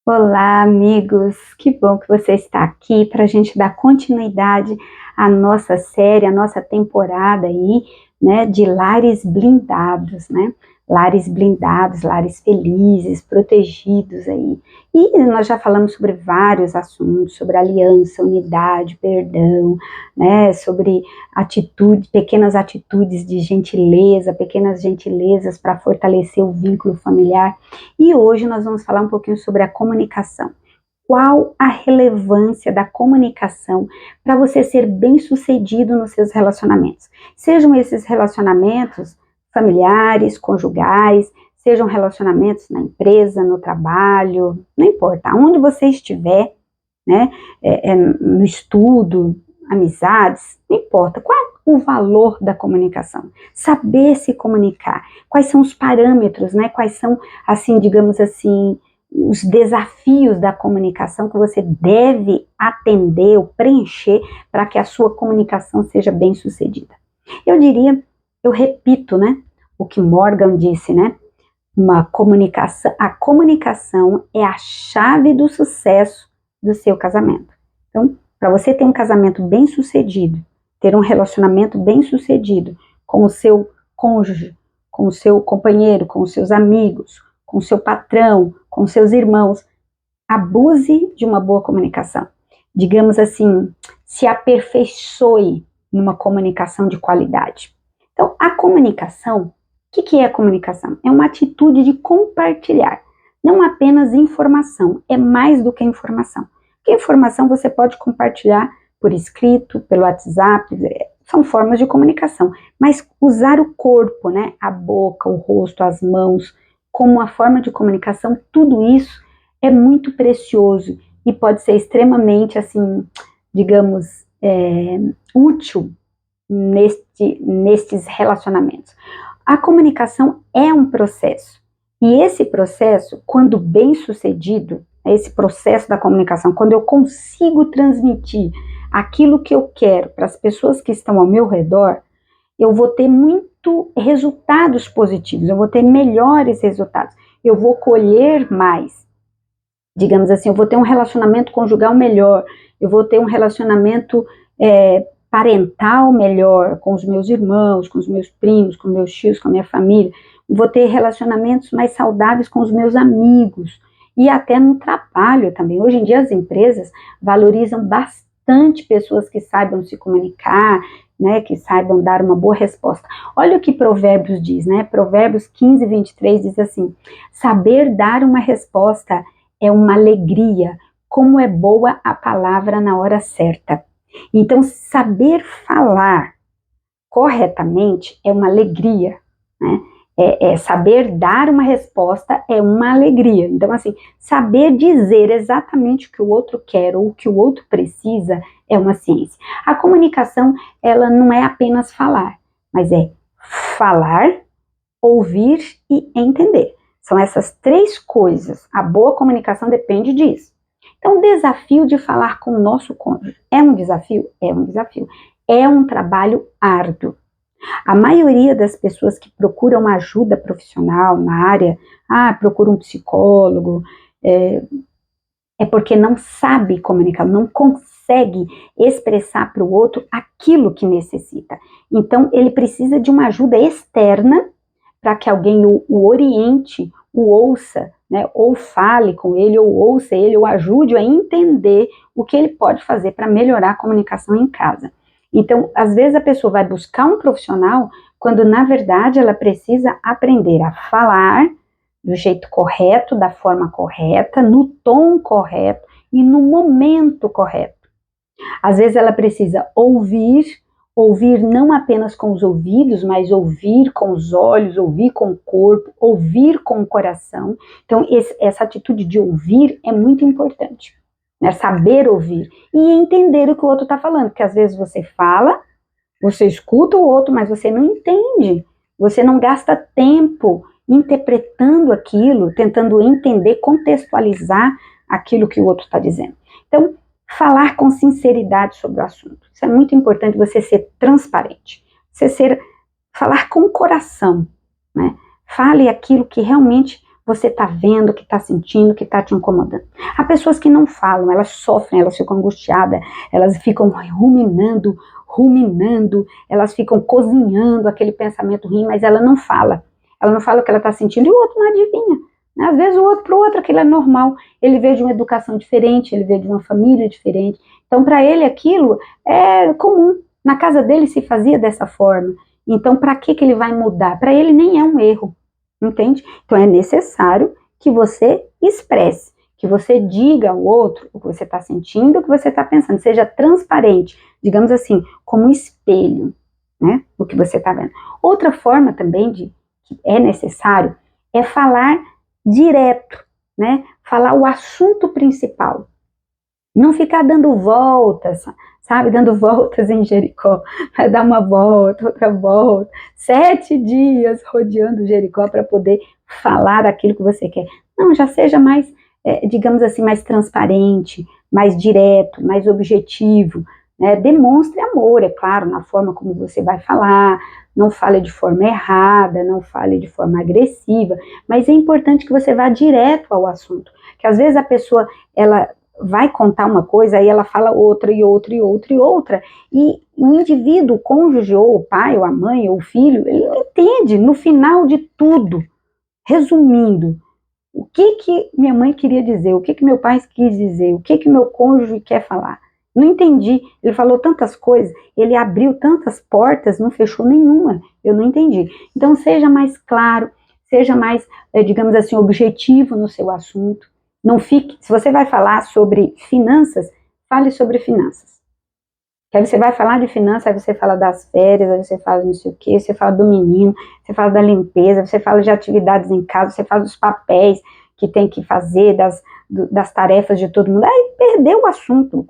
Olá, amigos! Que bom que você está aqui para a gente dar continuidade à nossa série, à nossa temporada aí, né, de lares blindados, né? Lares blindados, lares felizes, protegidos aí. E nós já falamos sobre vários assuntos, sobre aliança, unidade, perdão, né, sobre atitude, pequenas atitudes de gentileza, pequenas gentilezas para fortalecer o vínculo familiar. E hoje nós vamos falar um pouquinho sobre a comunicação. Qual a relevância da comunicação para você ser bem-sucedido nos seus relacionamentos? Sejam esses relacionamentos familiares, conjugais, sejam relacionamentos na empresa, no trabalho, não importa, onde você estiver, né, no estudo, amizades, não importa, qual é o valor da comunicação? Saber se comunicar, quais são os parâmetros, né, quais são, assim, digamos assim, os desafios da comunicação que você deve atender ou preencher para que a sua comunicação seja bem sucedida. Eu diria, eu repito, né, o que Morgan disse, né, a comunicação é a chave do sucesso do seu casamento. Então, para você ter um casamento bem sucedido, ter um relacionamento bem sucedido com o seu cônjuge, com o seu companheiro, com os seus amigos, com o seu patrão, com os seus irmãos, abuse de uma boa comunicação. Digamos assim, se aperfeiçoe numa comunicação de qualidade. Então, a comunicação, o que é a comunicação? É uma atitude de compartilhar, não apenas informação, é mais do que informação. Porque informação você pode compartilhar por escrito, pelo WhatsApp, são formas de comunicação, mas usar o corpo, né, a boca, o rosto, as mãos, como uma forma de comunicação, tudo isso é muito precioso e pode ser extremamente, assim, digamos, útil nestes relacionamentos. A comunicação é um processo, e esse processo, quando bem sucedido, esse processo da comunicação, quando eu consigo transmitir aquilo que eu quero para as pessoas que estão ao meu redor, eu vou ter muito resultados positivos, eu vou ter melhores resultados, eu vou colher mais. Digamos assim, eu vou ter um relacionamento conjugal melhor, eu vou ter um relacionamento parental melhor com os meus irmãos, com os meus primos, com meus tios, com a minha família, vou ter relacionamentos mais saudáveis com os meus amigos e até no trabalho também. Hoje em dia as empresas valorizam bastante pessoas que saibam se comunicar, né, que saibam dar uma boa resposta. Olha o que Provérbios diz, né? Provérbios 15, 23 diz assim: saber dar uma resposta é uma alegria, como é boa a palavra na hora certa. Então, saber falar corretamente é uma alegria, né? Saber dar uma resposta é uma alegria. Então, assim, saber dizer exatamente o que o outro quer ou o que o outro precisa é uma ciência. A comunicação, ela não é apenas falar, mas é falar, ouvir e entender. São essas três coisas. A boa comunicação depende disso. Então, o desafio de falar com o nosso cônjuge é um desafio? É um desafio. É um trabalho árduo. A maioria das pessoas que procuram ajuda profissional na área, procura um psicólogo, é porque não sabe comunicar, não consegue expressar para o outro aquilo que necessita. Então, ele precisa de uma ajuda externa para que alguém o oriente, o ouça, né, ou fale com ele, ou ouça ele, ou ajude a entender o que ele pode fazer para melhorar a comunicação em casa. Então, às vezes a pessoa vai buscar um profissional, quando na verdade ela precisa aprender a falar do jeito correto, da forma correta, no tom correto e no momento correto. Às vezes ela precisa ouvir não apenas com os ouvidos, mas ouvir com os olhos, ouvir com o corpo, ouvir com o coração. Então, essa atitude de ouvir é muito importante, né? Saber ouvir e entender o que o outro está falando, porque às vezes você fala, você escuta o outro, mas você não entende, você não gasta tempo interpretando aquilo, tentando entender, contextualizar aquilo que o outro está dizendo. Então, falar com sinceridade sobre o assunto. Isso é muito importante, você ser transparente. Falar com o coração, né? Fale aquilo que realmente você está vendo, que está sentindo, que está te incomodando. Há pessoas que não falam, elas sofrem, elas ficam angustiadas, elas ficam ruminando, elas ficam cozinhando aquele pensamento ruim, mas ela não fala. Ela não fala o que ela está sentindo e o outro não adivinha. Né? Às vezes o outro, para o outro, aquilo é normal. Ele veio de uma educação diferente, ele veio de uma família diferente. Então, para ele, aquilo é comum. Na casa dele se fazia dessa forma. Então, para que ele vai mudar? Para ele nem é um erro, entende? Então, é necessário que você expresse, que você diga ao outro o que você está sentindo, o que você está pensando. Seja transparente, digamos assim, como um espelho, né? O que você está vendo. Outra forma também que é necessário é falar direto, né? Falar o assunto principal. Não ficar dando voltas, sabe? Dando voltas em Jericó. Vai dar uma volta, outra volta. 7 dias rodeando Jericó para poder falar aquilo que você quer. Não, já seja mais, digamos assim, mais transparente, mais direto, mais objetivo. Né? Demonstre amor, é claro, na forma como você vai falar. Não fale de forma errada, não fale de forma agressiva. Mas é importante que você vá direto ao assunto. Que às vezes a pessoa, ela vai contar uma coisa, aí ela fala outra e outra e outra e outra, e o indivíduo, o cônjuge, ou o pai, ou a mãe, ou o filho, ele não entende, no final de tudo, resumindo, o que minha mãe queria dizer, o que meu pai quis dizer, o que meu cônjuge quer falar. Não entendi, ele falou tantas coisas, ele abriu tantas portas, não fechou nenhuma, eu não entendi. Então seja mais claro, seja mais, digamos assim, objetivo no seu assunto. Não fique, se você vai falar sobre finanças, fale sobre finanças. Aí você vai falar de finanças, aí você fala das férias, aí você fala não sei o que, você fala do menino, você fala da limpeza, você fala de atividades em casa, você fala dos papéis que tem que fazer, das tarefas de todo mundo. Aí perdeu o assunto,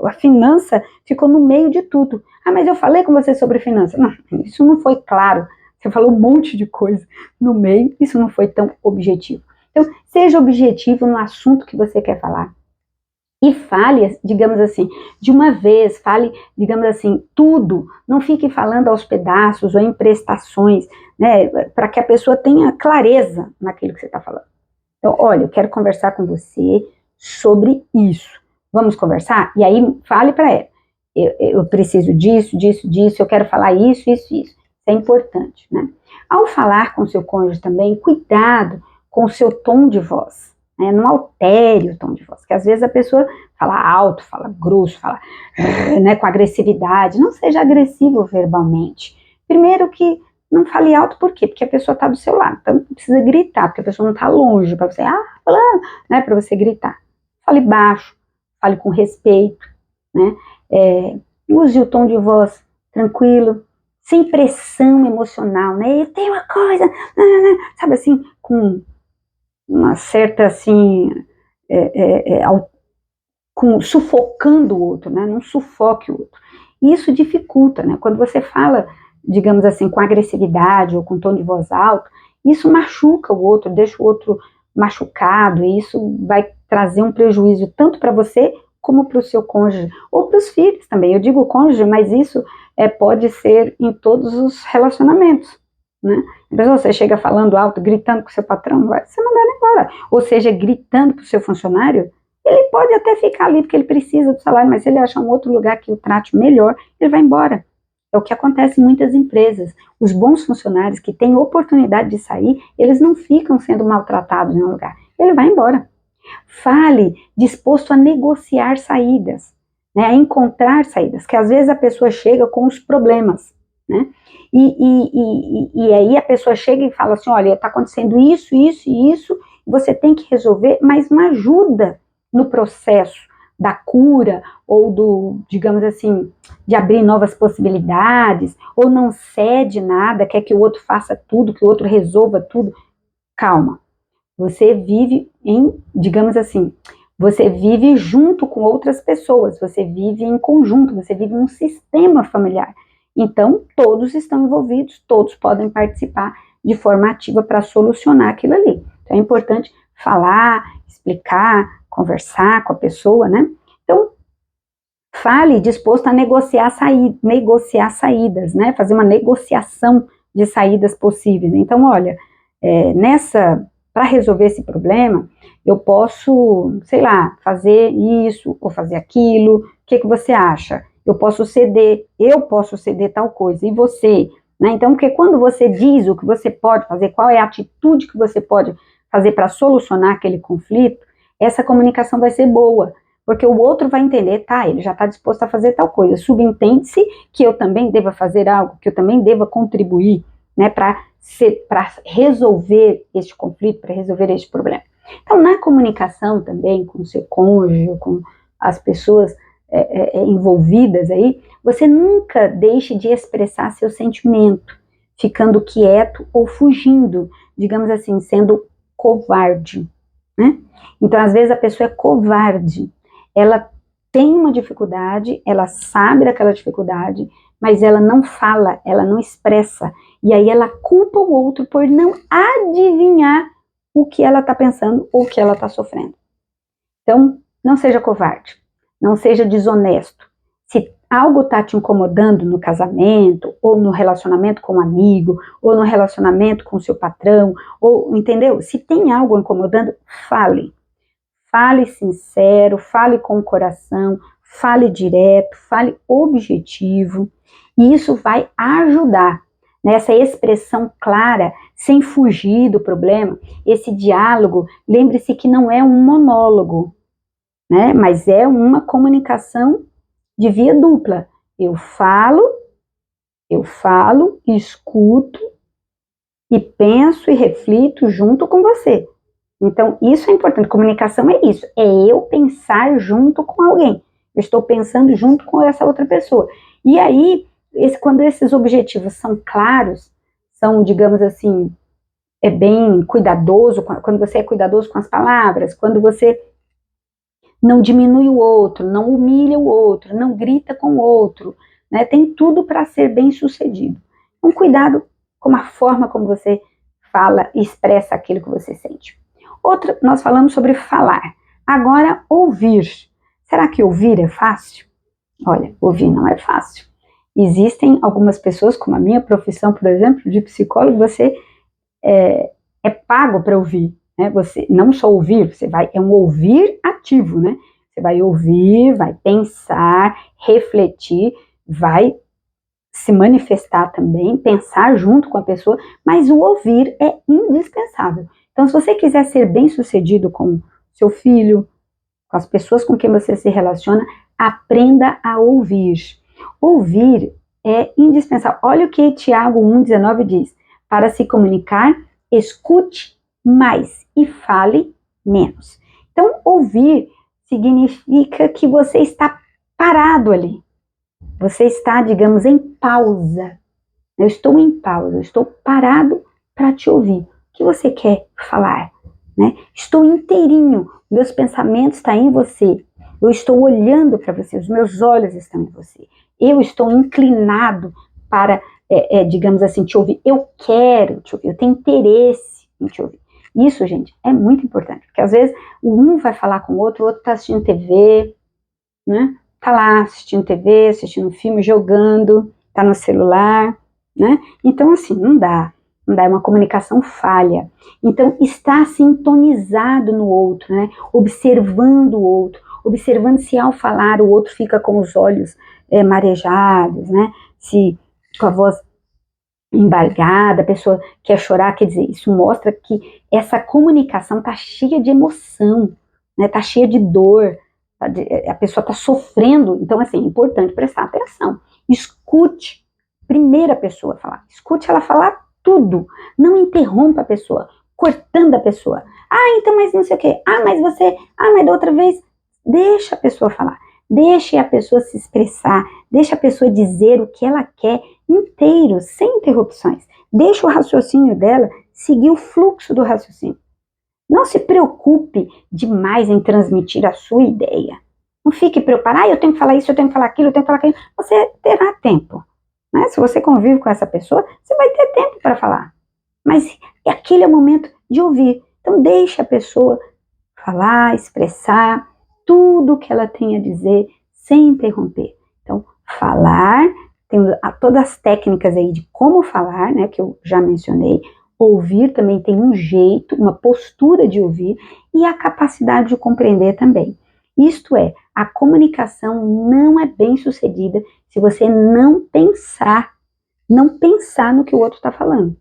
a finança ficou no meio de tudo. Ah, mas eu falei com você sobre finanças. Não, isso não foi claro. Você falou um monte de coisa no meio, isso não foi tão objetivo. Então, seja objetivo no assunto que você quer falar. E fale, digamos assim, de uma vez, fale, digamos assim, tudo. Não fique falando aos pedaços ou em prestações, né, para que a pessoa tenha clareza naquilo que você está falando. Então, olha, eu quero conversar com você sobre isso. Vamos conversar? E aí, fale para ela. Eu preciso disso, eu quero falar isso. Isso é importante, né? Ao falar com o seu cônjuge também, cuidado com o seu tom de voz, né? Não altere o tom de voz, que às vezes a pessoa fala alto, fala grosso, fala, né, com agressividade. Não seja agressivo verbalmente. Primeiro que não fale alto, por quê? Porque a pessoa está do seu lado, então não precisa gritar, porque a pessoa não está longe para você, falando, né, para você gritar. Fale baixo, fale com respeito, né? Use o tom de voz tranquilo, sem pressão emocional, né? Eu tenho uma coisa, sabe assim, com uma certa assim, sufocando o outro, né? Não sufoque o outro. E isso dificulta, né? Quando você fala, digamos assim, com agressividade ou com tom de voz alto, isso machuca o outro, deixa o outro machucado, e isso vai trazer um prejuízo tanto para você como para o seu cônjuge, ou para os filhos também. Eu digo cônjuge, mas isso pode ser em todos os relacionamentos, né? Você chega falando alto, gritando com o seu patrão, vai ser mandado embora. Ou seja, gritando para o seu funcionário, ele pode até ficar ali porque ele precisa do salário, mas se ele achar um outro lugar que o trate melhor, ele vai embora. É o que acontece em muitas empresas. Os bons funcionários que têm oportunidade de sair, eles não ficam sendo maltratados em um lugar. Ele vai embora. Fale disposto a negociar saídas, né, a encontrar saídas, que às vezes a pessoa chega com os problemas, né, e aí a pessoa chega e fala assim, olha, está acontecendo isso, você tem que resolver, mas não ajuda no processo da cura, ou do, digamos assim, de abrir novas possibilidades, ou não cede nada, quer que o outro faça tudo, que o outro resolva tudo. Calma. Você vive digamos assim, você vive junto com outras pessoas, você vive em conjunto, você vive num sistema familiar. Então, todos estão envolvidos, todos podem participar de forma ativa para solucionar aquilo ali. Então, é importante falar, explicar, conversar com a pessoa, né? Então, fale disposto a negociar saídas, né? Fazer uma negociação de saídas possíveis. Então, olha, nessa para resolver esse problema, eu posso, sei lá, fazer isso ou fazer aquilo, o que você acha? Eu posso ceder tal coisa, e você? Né? Então, porque quando você diz o que você pode fazer, qual é a atitude que você pode fazer para solucionar aquele conflito, essa comunicação vai ser boa, porque o outro vai entender, tá, ele já está disposto a fazer tal coisa, subentende-se que eu também deva fazer algo, que eu também deva contribuir, né, para resolver este conflito, para resolver este problema. Então, na comunicação também com o seu cônjuge, com as pessoas envolvidas aí, você nunca deixe de expressar seu sentimento, ficando quieto ou fugindo, digamos assim, sendo covarde, né? Então, às vezes a pessoa é covarde, ela tem uma dificuldade, ela sabe daquela dificuldade, mas ela não fala, ela não expressa, e aí ela culpa o outro por não adivinhar o que ela está pensando ou o que ela está sofrendo. Então, não seja covarde, não seja desonesto. Se algo está te incomodando no casamento, ou no relacionamento com um amigo, ou no relacionamento com o seu patrão, ou, entendeu? Se tem algo incomodando, fale. Fale sincero, fale com o coração, fale direto, fale objetivo, e isso vai ajudar nessa expressão clara, sem fugir do problema. Esse diálogo, lembre-se que não é um monólogo, né? Mas é uma comunicação de via dupla. Eu falo, escuto e penso e reflito junto com você. Então, isso é importante. Comunicação é isso. É eu pensar junto com alguém. Eu estou pensando junto com essa outra pessoa. E aí, quando esses objetivos são claros, são, digamos assim, é bem cuidadoso, quando você é cuidadoso com as palavras, quando você não diminui o outro, não humilha o outro, não grita com o outro, né? Tem tudo para ser bem sucedido. Então, cuidado com a forma como você fala e expressa aquilo que você sente. Outra, nós falamos sobre falar. Agora, ouvir. Será que ouvir é fácil? Olha, ouvir não é fácil. Existem algumas pessoas, como a minha profissão, por exemplo, de psicólogo, você é pago para ouvir. Né? Você não só ouvir, é um ouvir ativo, né? Você vai ouvir, vai pensar, refletir, vai se manifestar também, pensar junto com a pessoa, mas o ouvir é indispensável. Então, se você quiser ser bem-sucedido com seu filho, com as pessoas com quem você se relaciona, aprenda a ouvir. Ouvir é indispensável. Olha o que Tiago 1,19 diz. Para se comunicar, escute mais e fale menos. Então, ouvir significa que você está parado ali. Você está, digamos, em pausa. Eu estou em pausa, eu estou parado para te ouvir. O que você quer falar? Né? Estou inteirinho, meus pensamentos estão em você. Eu estou olhando para você, os meus olhos estão em você. Eu estou inclinado para, digamos assim, te ouvir. Eu quero te ouvir, eu tenho interesse em te ouvir. Isso, gente, é muito importante, porque às vezes um vai falar com o outro está assistindo TV, né? Tá lá assistindo TV, assistindo filme, jogando, tá no celular, né? Então, assim, não dá, é uma comunicação falha. Então, está sintonizado no outro, né? Observando o outro, observando se ao falar o outro fica com os olhos marejados, né? Se com a voz embargada, a pessoa quer chorar, quer dizer, isso mostra que essa comunicação tá cheia de emoção, né? Tá cheia de dor, a pessoa está sofrendo. Então, assim, é importante prestar atenção. Escute primeiro a pessoa falar. Escute ela falar tudo. Não interrompa a pessoa, cortando a pessoa. Ah, então, mas não sei o quê. Ah, mas você... Ah, mas da outra vez... Deixa a pessoa falar. Deixe a pessoa se expressar. Deixa a pessoa dizer o que ela quer inteiro, sem interrupções. Deixa o raciocínio dela seguir o fluxo do raciocínio. Não se preocupe demais em transmitir a sua ideia. Não fique preocupado, eu tenho que falar isso, eu tenho que falar aquilo, eu tenho que falar aquilo. Você terá tempo. Né? Se você convive com essa pessoa, você vai ter tempo para falar. Mas aquele é o momento de ouvir. Então deixe a pessoa falar, expressar tudo o que ela tem a dizer, sem interromper. Então, falar, tem todas as técnicas aí de como falar, né, que eu já mencionei. Ouvir também tem um jeito, uma postura de ouvir e a capacidade de compreender também. Isto é, a comunicação não é bem sucedida se você não pensar no que o outro está falando.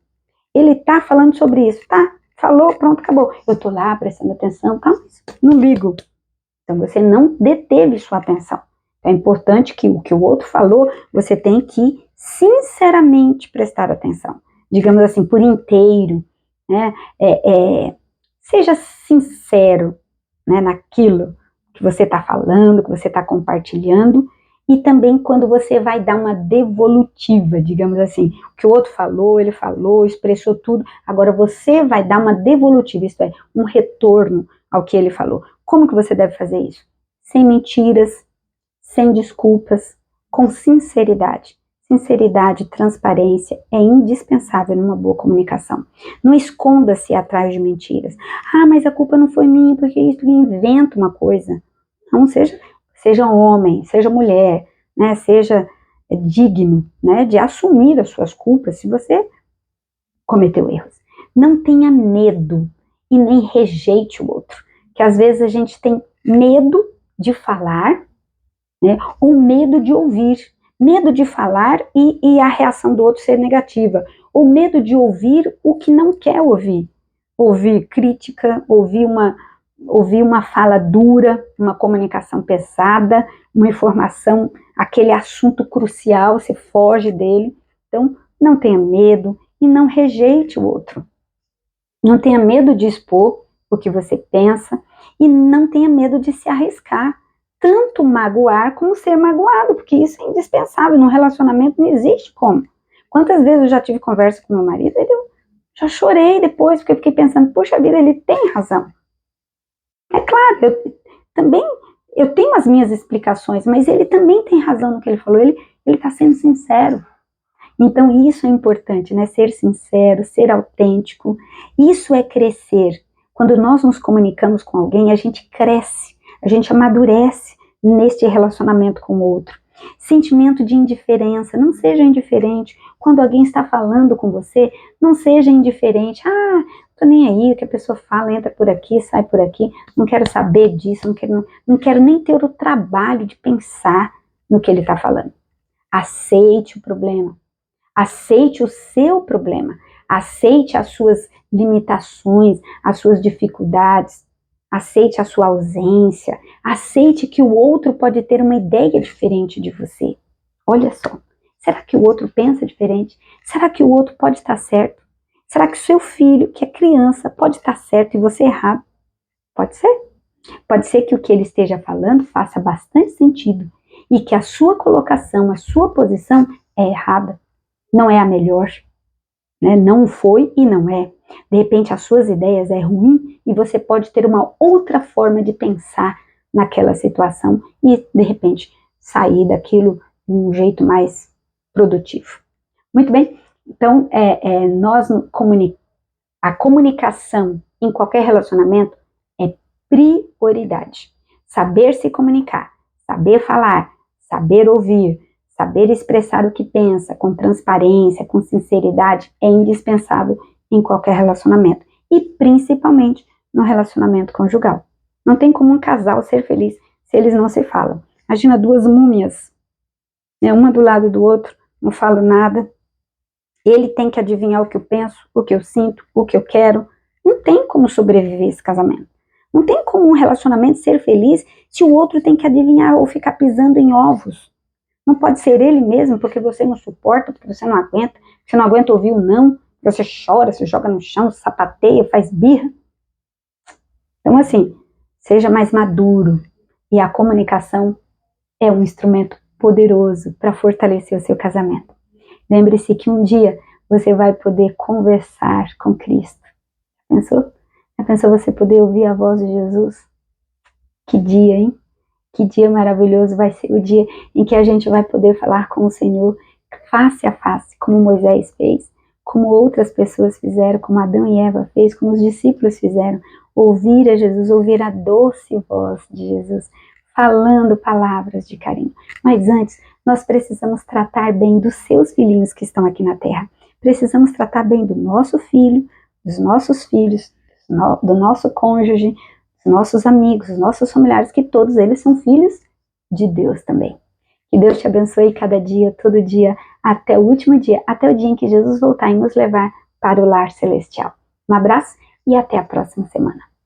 Ele está falando sobre isso, tá? Falou, pronto, acabou. Eu estou lá prestando atenção, calma, não ligo. Então você não deteve sua atenção. É importante que o outro falou, você tem que sinceramente prestar atenção. Digamos assim, por inteiro, né? Seja sincero, né, naquilo que você está falando, que você está compartilhando, e também quando você vai dar uma devolutiva, digamos assim, o que o outro falou, ele falou, expressou tudo, agora você vai dar uma devolutiva, isto é, um retorno ao que ele falou. Como que você deve fazer isso? Sem mentiras, sem desculpas, com sinceridade. Sinceridade e transparência é indispensável numa boa comunicação. Não esconda-se atrás de mentiras. Ah, mas a culpa não foi minha, porque isso me inventa uma coisa. Não, seja homem, seja mulher, né, seja digno, né, de assumir as suas culpas se você cometeu erros. Não tenha medo e nem rejeite o outro, que às vezes a gente tem medo de falar, né, ou medo de ouvir, medo de falar e a reação do outro ser negativa, ou medo de ouvir o que não quer ouvir crítica, ouvir uma fala dura, uma comunicação pesada, uma informação, aquele assunto crucial, você foge dele. Então, não tenha medo e não rejeite o outro. Não tenha medo de expor o que você pensa e não tenha medo de se arriscar. Tanto magoar como ser magoado, porque isso é indispensável. No relacionamento não existe como. Quantas vezes eu já tive conversa com meu marido, eu já chorei depois, porque eu fiquei pensando, puxa vida, ele tem razão. É claro, eu tenho as minhas explicações, mas ele também tem razão no que ele falou, ele está sendo sincero. Então isso é importante, né? Ser sincero, ser autêntico, isso é crescer. Quando nós nos comunicamos com alguém, a gente cresce, a gente amadurece neste relacionamento com o outro. Sentimento de indiferença, não seja indiferente. Quando alguém está falando com você, não seja indiferente. Ah, tô nem aí, o que a pessoa fala, entra por aqui, sai por aqui, não quero saber disso, não quero nem ter o trabalho de pensar no que ele está falando. Aceite o problema, aceite o seu problema, aceite as suas limitações, as suas dificuldades, aceite a sua ausência, aceite que o outro pode ter uma ideia diferente de você. Olha só, será que o outro pensa diferente? Será que o outro pode estar certo? Será que o seu filho, que é criança, pode estar certo e você errado? Pode ser. Pode ser que o que ele esteja falando faça bastante sentido e que a sua colocação, a sua posição é errada, não é a melhor, né? Não foi e não é. De repente as suas ideias é ruim e você pode ter uma outra forma de pensar naquela situação e de repente sair daquilo de um jeito mais produtivo. Muito bem, então a comunicação em qualquer relacionamento é prioridade. Saber se comunicar, saber falar, saber ouvir, saber expressar o que pensa com transparência, com sinceridade é indispensável em qualquer relacionamento e principalmente no relacionamento conjugal. Não tem como um casal ser feliz se eles não se falam. Imagina duas múmias, né, uma do lado do outro, não falo nada. Ele tem que adivinhar o que eu penso, o que eu sinto, o que eu quero. Não tem como sobreviver esse casamento. Não tem como um relacionamento ser feliz se o outro tem que adivinhar ou ficar pisando em ovos. Não pode ser ele mesmo porque você não suporta, porque você não aguenta ouvir o não, você chora, se joga no chão, sapateia, faz birra. Então assim, seja mais maduro e a comunicação é um instrumento poderoso para fortalecer o seu casamento. Lembre-se que um dia você vai poder conversar com Cristo. Pensou? Já pensou você poder ouvir a voz de Jesus? Que dia, hein? Que dia maravilhoso vai ser o dia em que a gente vai poder falar com o Senhor face a face, como Moisés fez, como outras pessoas fizeram, como Adão e Eva fez, como os discípulos fizeram. Ouvir a Jesus, ouvir a doce voz de Jesus, falando palavras de carinho. Mas antes, nós precisamos tratar bem dos seus filhinhos que estão aqui na terra. precisamos tratar bem do nosso filho, dos nossos filhos, do nosso cônjuge, dos nossos amigos, dos nossos familiares, que todos eles são filhos de Deus também. Que Deus te abençoe cada dia, todo dia, até o último dia, até o dia em que Jesus voltar e nos levar para o lar celestial. Um abraço e até a próxima semana.